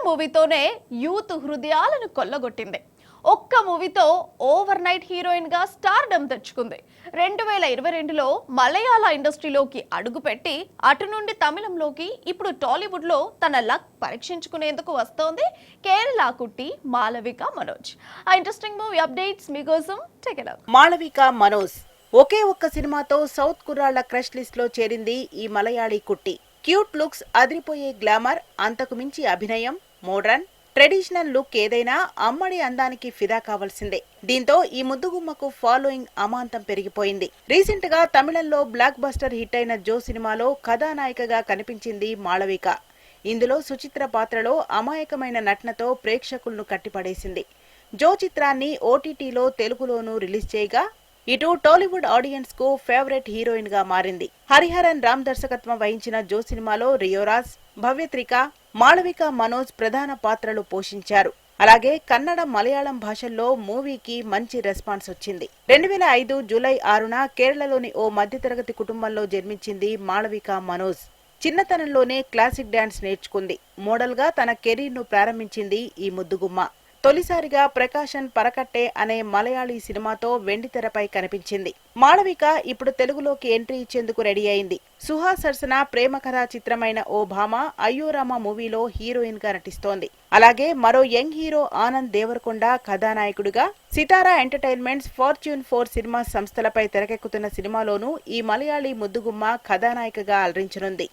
మూవీతోనే youth హృదయాలను కొల్లగొట్టింది. ఒక్క మూవీతో ఓవర్ నైట్ హీరోయిన్ గా స్టార్డమ్ తెచ్చుకుంది. 2022లో మలయాళ ఇండస్ట్రీలోకి అడుగుపెట్టి అటు నుండి తమిళంలోకి ఇప్పుడు టాలీవుడ్ లో తన లక్ పరీక్షించుకునేందుకు వస్తోంది కేరళ కుట్టి మాళవిక మనోజ్. ఆ ఇంట్రెస్టింగ్ మూవీ అప్డేట్స్ మీకోసం టేక్ ఇట్. మాళవిక మనోజ్ ఒకే ఒక్క సినిమాతో సౌత్ కుర్రాళ్ల క్రష్ లిస్ట్ లో చేరింది ఈ మలయాళీ కుట్టి. క్యూట్ లుక్స్, అదిరిపోయే గ్లామర్, అంతకు మించి అభినయం, మోడ్రన్, ట్రెడిషనల్ లుక్ ఏదైనా అమ్మడి అందానికి ఫిదా కావాల్సిందే. దీంతో ఈ ముద్దుగుమ్మకు ఫాలోయింగ్ అమాంతం పెరిగిపోయింది. రీసెంట్ గా తమిళంలో బ్లాక్ బస్టర్ హిట్ అయిన జో సినిమాలో కథానాయికగా కనిపించింది మాళవిక. ఇందులో సుచిత్ర పాత్రలో అమాయకమైన నటనతో ప్రేక్షకులను కట్టిపడేసింది. జో చిత్రాన్ని ఓటీటీలో తెలుగులోనూ రిలీజ్ చేయగా ఇటు టాలీవుడ్ ఆడియన్స్ కు ఫేవరెట్ హీరోయిన్ గా మారింది. హరిహరన్ రామ్ దర్శకత్వం వహించిన జో సినిమాలో రియోరాజ్, భవ్యత్రిక, మాళవిక మనోజ్ ప్రధాన పాత్రలు పోషించారు. అలాగే కన్నడ, మలయాళం భాషల్లో మూవీకి మంచి రెస్పాన్స్ వచ్చింది. 2005 జూలై 6న కేరళలోని ఓ మధ్యతరగతి కుటుంబంలో జన్మించింది మాళవిక మనోజ్. చిన్నతనంలోనే క్లాసిక్ డాన్స్ నేర్చుకుంది. మోడల్ గా తన కెరీర్ ను ప్రారంభించింది ఈ ముద్దుగుమ్మ. తొలిసారిగా ప్రకాశన్ పరకట్టే అనే మలయాళీ సినిమాతో వెండితెరపై కనిపించింది. మాళవిక ఇప్పుడు తెలుగులోకి ఎంట్రీ ఇచ్చేందుకు రెడీ అయింది. సుహాస్ సరసన ప్రేమ కథా చిత్రమైన ఓ భామ అయ్యోరామ మూవీలో హీరోయిన్ గా నటిస్తోంది. అలాగే మరో యంగ్ హీరో ఆనంద్ దేవరకొండ కథానాయకుడిగా సితారా ఎంటర్టైన్మెంట్స్, ఫార్చ్యూన్ 4 సినిమా సంస్థలపై తెరకెక్కుతున్న సినిమాలోనూ ఈ మలయాళీ ముద్దుగుమ్మ కథానాయికగా అలరించనుంది.